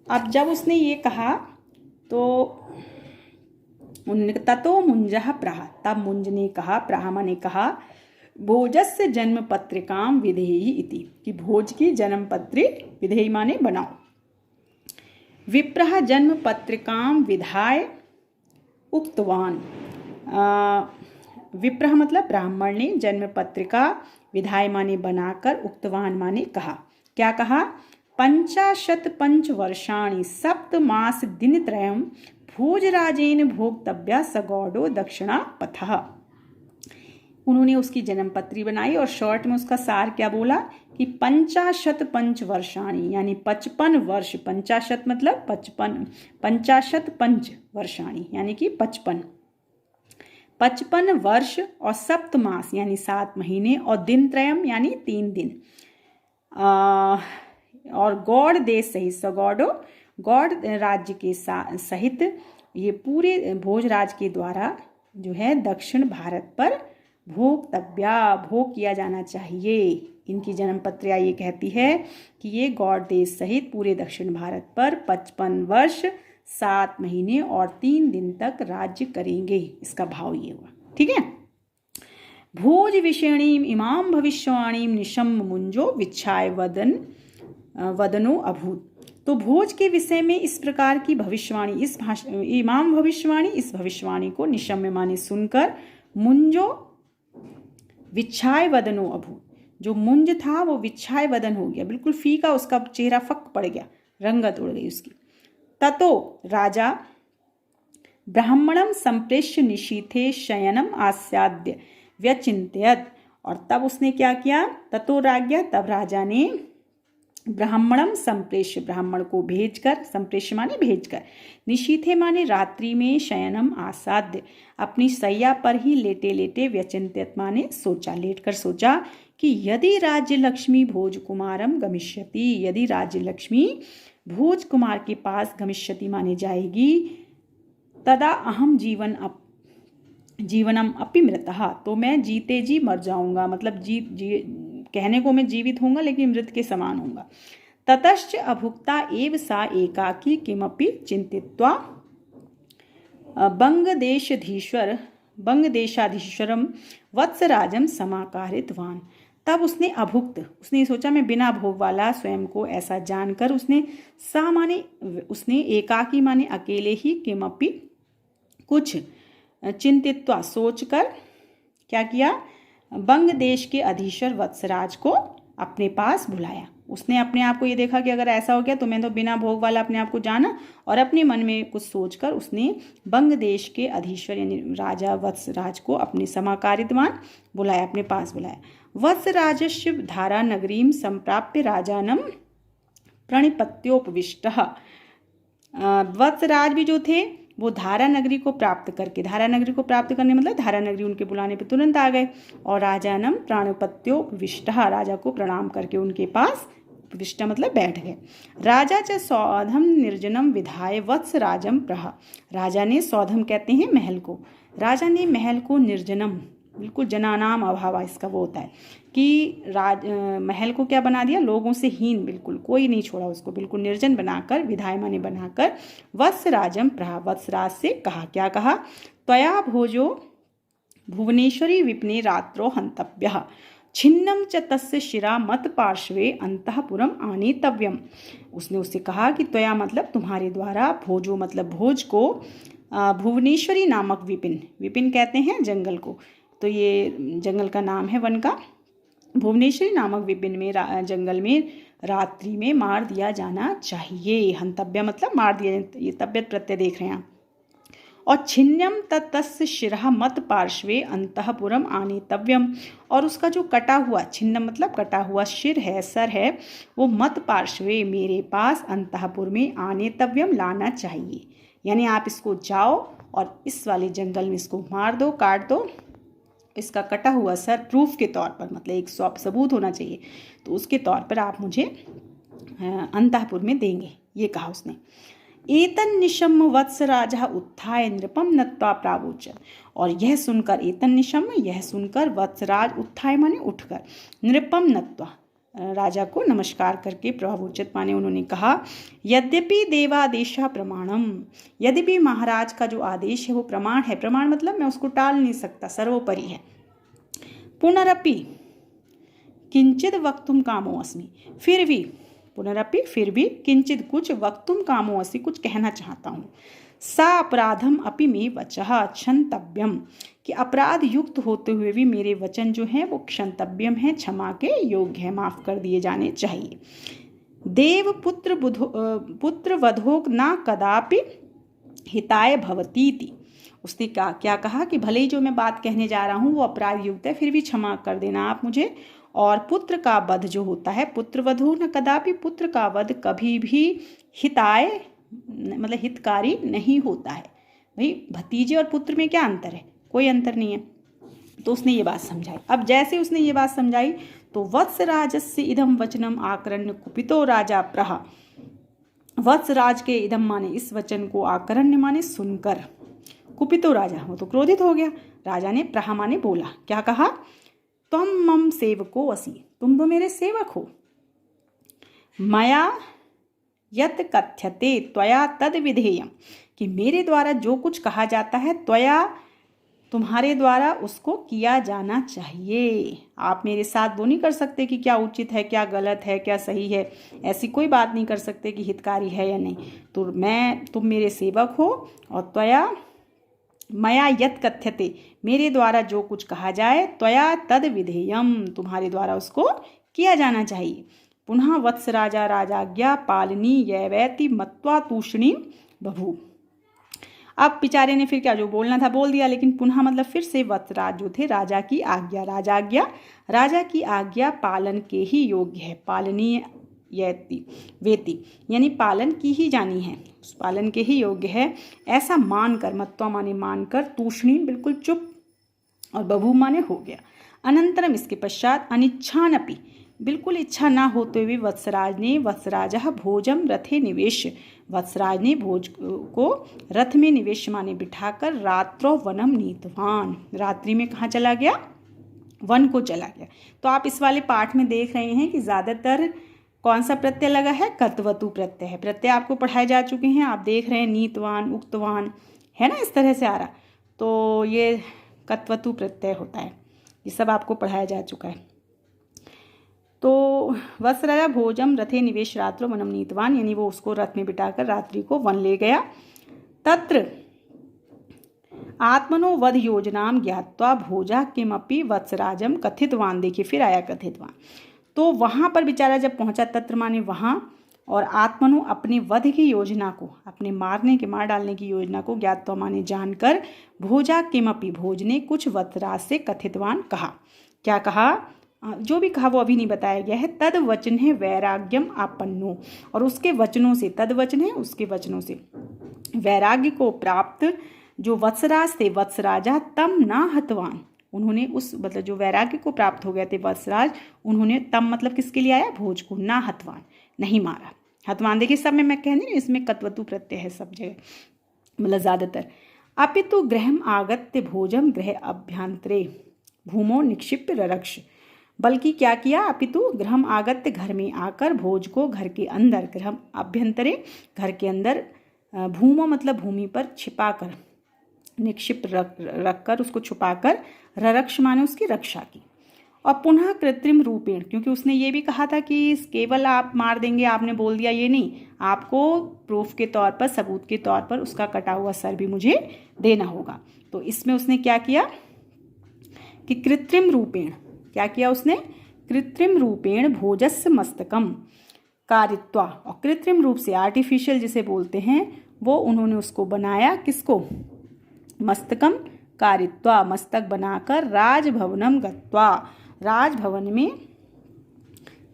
अब जब उसने ये कहा तो उन्होंने ततो मुंजः प्राह, तब मुंज ने कहा, प्राह ने कहा, भोजस्य जन्म पत्रिकाम विधेहि इति, कि भोज की जन्म पत्री, विधेहि माने बनाओ। विप्रः जन्म पत्रिकाम विधाय उक्तवान, विप्रः मतलब ब्राह्मण ने, जन्म पत्रिका, विधाय माने बनाकर, उक्तवान माने कहा। क्या कहा? 50 पंचवर्षाणि सप्तमास दिनत्रयम् भोजराजेन भोक्तव्या सगौडो दक्षिणा पथः। उन्होंने उसकी जन्मपत्री बनाई और शॉर्ट में उसका सार क्या बोला कि 50 पंचवर्षाणि यानी 55 वर्ष, 50 मतलब 55, 50 पंचवर्षाणि यानी कि 55 वर्ष, और सप्तमास यानी 7 महीने, और दिनत्रयम यानी 3 दिन, और गौड़ देश सहित, सगौडो गौड़ राज्य के सहित ये पूरे भोजराज के द्वारा जो है दक्षिण भारत पर भोक्तव्या, भोग किया जाना चाहिए। इनकी जन्मपत्रिया ये कहती है कि ये गौड़ देश सहित पूरे दक्षिण भारत पर 55 वर्ष 7 महीने और 3 दिन तक राज्य करेंगे। इसका भाव ये हुआ। ठीक है। भोज विषयणीम इमाम भविष्यवाणीम निशम्य मुंजो विच्छाय वदनो अभूत। तो भोज के विषय में इस प्रकार की भविष्यवाणी, इस इमाम भविष्यवाणी, इस भविष्यवाणी को निशम्य माने सुनकर, मुंजो विच्छाय वदनो अभूत, जो मुंज था वो विच्छाय वदन हो गया, बिल्कुल फीका, उसका चेहरा फक पड़ गया, रंगत उड़ गई उसकी। ततो राजा ब्राह्मणम संप्रेष्य निशीथे शयनम आस्याद्य व्यचिंतयत, और तब उसने क्या किया? ततो राज्ञा, तब राजा ने ब्राह्मणम संप्रेष्य, ब्राह्मण को भेजकर, संप्रेष्य माने भेजकर, निशीथे माने रात्रि में, शयनम आसाद्य अपनी सैया पर ही लेटे लेटे, व्यचिंतित माने सोचा, लेटकर सोचा कि यदि राज्य लक्ष्मी भोज कुमारम गमिष्यति, यदि राज्य लक्ष्मी भोज कुमार के पास गमिष्यति माने जाएगी, तदा अहम जीवनम अपि मृतः, तो मैं जीते जी मर जाऊंगा, मतलब कहने को मैं जीवित होऊंगा लेकिन मृत के समान होऊंगा। ततश्च अभुक्ता एव सा एकाकी किमपि चिंतित्वा बंगदेशाधीश्वरम वत्सराजम समाकारितवान। तब उसने अभुक्त, उसने सोचा मैं बिना भोग वाला, स्वयं को ऐसा जानकर उसने सा माने, उसने एकाकी माने अकेले ही, किमपि कुछ, चिंतित्वा सोचकर क्या किया? बंग देश के अधीश्वर वत्सराज को अपने पास बुलाया। उसने अपने आप को ये देखा कि अगर ऐसा हो गया तो मैं तो बिना भोग वाला अपने आप को जाना, और अपने मन में कुछ सोचकर उसने बंग देश के अधीश्वर यानी राजा वत्सराज को अपने समाकारितवान बुलाया, अपने पास बुलाया। वत्सराजस्य धारा नगरीम संप्राप्य राजानम प्रणिपत्योपविष्टः। वत्सराज भी जो थे वो धारा नगरी को प्राप्त करके, धारा नगरी को प्राप्त करने मतलब धारा नगरी उनके बुलाने पर तुरंत आ गए, और राजानम प्राणपत्योपविष्टः, राजा को प्रणाम करके उनके पास, उपविष्ट मतलब बैठ गए। राजा च सौधम निर्जनम विधाय वत्सराजम प्रह, राजा ने, सौधम कहते हैं महल को, राजा ने महल को निर्जनम, बिल्कुल जनानाम अभाव इसका वो होता है कि महल को क्या बना दिया? लोगों से हीन, बिल्कुल कोई नहीं छोड़ा उसको, बिल्कुल निर्जन बनाकर, विधाय माने बनाकर, वत्सराजम प्रह, वत्सराज से कहा, क्या कहा? त्वया भोजो भुवनेश्वरी विपने रात्रो हंतव्यः छिन्नम च तस्य शिरा मत पार्श्वे अंतःपुरम आनेतव्यम। उसने उससे कहा कि त्वया मतलब तुम्हारे द्वारा, भोजो मतलब भोज को, भुवनेश्वरी नामक विपिन, विपिन कहते हैं जंगल को, तो ये जंगल का नाम है वन का, भुवनेश्वरी नामक विपिन में, जंगल में रात्रि में मार दिया जाना चाहिए। हंतव्य मतलब मार दिया, ये तबियत प्रत्यय देख रहे हैं आप। और छिन्नम तस्य शिरः मत पार्श्वे अंतःपुरम आनेतव्यम, और उसका जो कटा हुआ, छिन्नम मतलब कटा हुआ शिर है, सर है, वो मत पार्श्वे मेरे पास, अंतःपुर में, आनेतव्यम लाना चाहिए। यानी आप इसको जाओ और इस वाले जंगल में इसको मार दो, काट दो, इसका कटा हुआ सर प्रूफ के तौर पर, मतलब एक सबूत होना चाहिए, तो उसके तौर पर आप मुझे अंतःपुर में देंगे, ये कहा उसने। एतन निशम्य वत्सराजः उत्थाय नृपम नत्वा प्रावोचन, और यह सुनकर, एतन निशम्य यह सुनकर, वत्सराज उत्थाय माने उठकर, नृपम नत्वा राजा को नमस्कार करके प्रभुचित माने उन्होंने कहा, यद्यपि देवादेशा प्रमाणम, यद्यपि महाराज का जो आदेश है वो प्रमाण है, प्रमाण मतलब मैं उसको टाल नहीं सकता, सर्वोपरि है। पुनरपि किंचित वक्तुम कामो अस्मि, फिर भी, पुनरपि फिर भी, किंचित कुछ, वक्तुम कामो अस्मि कुछ कहना चाहता हूँ। सा अपराधम अपि मे वचः क्षन्तव्यम, कि अपराध युक्त होते हुए भी मेरे वचन जो हैं वो क्षन्तव्यम है, क्षमा के योग्य है, माफ कर दिए जाने चाहिए। देव पुत्र वधोक ना कदापि हिताय भवतीति, उसने क्या कहा कि भले ही जो मैं बात कहने जा रहा हूँ वो अपराध युक्त है, फिर भी क्षमा कर देना आप मुझे। और पुत्र का वध जो होता है, पुत्र वधो न कदापि, पुत्र का वध कभी भी हिताय मतलब हितकारी नहीं होता है। भाई भतीजे और पुत्र में क्या अंतर है, कोई अंतर नहीं है। तो उसने ये बात समझाई। अब जैसे उसने ये बात समझाई तो वत्सराजस्य इदम वचनम आकरण्य कुपितो राजा प्रह, वत्सराज के इदम माने इस वचन को, आकरण्य माने सुनकर, कुपितो राजा वो तो क्रोधित हो गया। राजा ने प्रह माने बोला, क्या कहा, तुम मम सेवको असि, तुम तो मेरे सेवक हो। मया यत कथ्यते त्वया तद विधेयम, कि मेरे द्वारा जो कुछ कहा जाता है, त्वया तुम्हारे द्वारा उसको किया जाना चाहिए। आप मेरे साथ वो नहीं कर सकते कि क्या उचित है, क्या गलत है, क्या सही है, ऐसी कोई बात नहीं कर सकते कि हितकारी है या नहीं। तो तुम मेरे सेवक हो, और त्वया मया यत कथ्यते, मेरे द्वारा जो कुछ कहा जाए, त्वया तद विधेयम, तुम्हारे द्वारा उसको किया जाना चाहिए। पुनः वत्स राजा राजाज्ञा पालनी यैवैति मत्वा तूषणी बभू। अब बेचारे ने फिर क्या जो बोलना था बोल दिया, लेकिन पुनः मतलब फिर से वत्सराज जो थे राजा की आज्ञा, राजा की आज्ञा पालन के ही योग्य है, पालनीय यति वेति, यानी पालन की ही जानी है, उस पालन के ही योग्य है, ऐसा मानकर, मत्वा माने मानकर, तूषणी बिल्कुल चुप, और बभू माने हो गया। अनंतरम इसके पश्चात अनिच्छानपि, बिल्कुल इच्छा ना होते हुए वत्सराज भोजम रथे निवेश, वत्सराज ने भोज को रथ में निवेश माने बिठाकर रात्रो वनम नीतवान, रात्रि में कहाँ चला गया, वन को चला गया। तो आप इस वाले पाठ में देख रहे हैं कि ज़्यादातर कौन सा प्रत्यय लगा है, कत्वतु प्रत्यय है। प्रत्यय आपको पढ़ाए जा चुके हैं, आप देख रहे हैं नीतवान, उक्तवान, है ना, इस तरह से आ रहा, तो ये कत्वतु प्रत्यय होता है, ये सब आपको पढ़ाया जा चुका है। तो वत्सराजा भोजम रथे निवेश रात्रो वनम नीतवान, यानी वो उसको रथ में बिठाकर रात्रि को वन ले गया। तत्र आत्मनो वध योजनाम ज्ञात्वा भोजा किमपि वत्सराजम कथितवान, देखिए फिर आया कथितवान। तो वहाँ पर बेचारा जब पहुँचा, तत्र माने वहाँ, और आत्मनो अपने वध की योजना को, अपने मार डालने की योजना को, ज्ञात्वा माने जानकर, भोजा किमपि भोज ने कुछ वत्सराज से कथितवान कहा। क्या कहा, जो भी कहा वो अभी नहीं बताया गया है। तद वचन है वैराग्यम आपन्नो, और उसके वचनों से, तद वचन है उसके वचनों से, वैराग्य को प्राप्त जो वत्सराज थे, वत्सराजा तम ना हतवान, उन्होंने उस मतलब जो वैराग्य को प्राप्त हो गए थे वत्सराज, उन्होंने तम मतलब किसके लिए आया, भोज को, ना हतवान, नहीं मारा। हतवान देखिए सब में मैं कह नहीं, इसमें कत्वतु प्रत्यय है सब जगह, मतलब ज़्यादातर। अपितु गृहम आगत्य भोजम गृह अभ्यंतरे भूमो निक्षिप्य ररक्ष, बल्कि क्या किया, अपितु गृहम आगत्य, घर में आकर, भोज को घर के अंदर, गृहम अभ्यंतरे घर के अंदर, भूमो मतलब भूमि पर छिपाकर, निक्षिप्त रखकर उसको छुपाकर, ररक्ष माने उसकी रक्षा की। और पुनः कृत्रिम रूपेण, क्योंकि उसने ये भी कहा था कि केवल आप मार देंगे, आपने बोल दिया ये नहीं, आपको प्रूफ के तौर पर, सबूत के तौर पर उसका कटा हुआ सर भी मुझे देना होगा। तो इसमें उसने क्या किया कि कृत्रिम रूपेण, क्या किया उसने, कृत्रिम रूपेण भोजस्य मस्तकम कारित्वा, और कृत्रिम रूप से, आर्टिफिशियल जिसे बोलते हैं, वो उन्होंने उसको बनाया, किसको, मस्तकम कारित्वा, मस्तक बनाकर, राजभवनम गत्वा, राजभवन में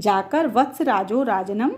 जाकर, वत्सराजो राजनम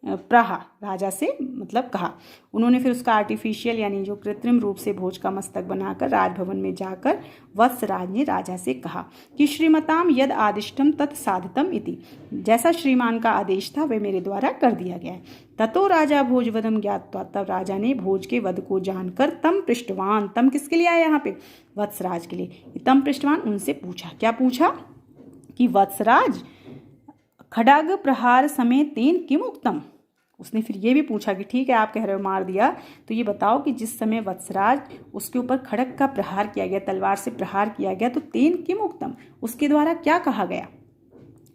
प्रहा, राजा से मतलब कहा। उन्होंने फिर उसका आर्टिफिशियल यानी जो कृत्रिम रूप से भोज का मस्तक बनाकर राजभवन में जाकर वत्सराज ने राजा से कहा कि श्रीमताम यद आदिष्टम तत् साधितम इति, जैसा श्रीमान का आदेश था वह मेरे द्वारा कर दिया गया है। ततो राजा भोजवदम ज्ञात्वा, तब राजा ने भोज के वध को जानकर, तम पृष्ठवान, तम किसके लिए आया यहाँ पे, वत्सराज के लिए, तम पृष्ठवान, उनसे पूछा, क्या पूछा कि वत्सराज खड्ग प्रहार समय तेन किम उक्तम। उसने फिर ये भी पूछा कि ठीक है, आप कह रहे हो मार दिया, तो ये बताओ कि जिस समय वत्सराज उसके ऊपर खड्ग का प्रहार किया गया, तलवार से प्रहार किया गया, तो तेन किम उक्तम, उसके द्वारा क्या कहा गया।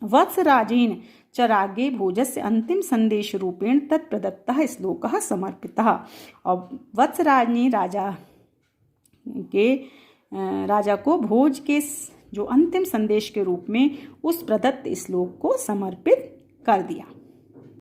वत्सराजेन च रागे भोजस्य अंतिम संदेश रूपेण तत्प्रदत्तः श्लोकः समर्पितः। और वत्सराज ने राजा को भोज के जो अंतिम संदेश के रूप में उस प्रदत्त श्लोक को समर्पित कर दिया।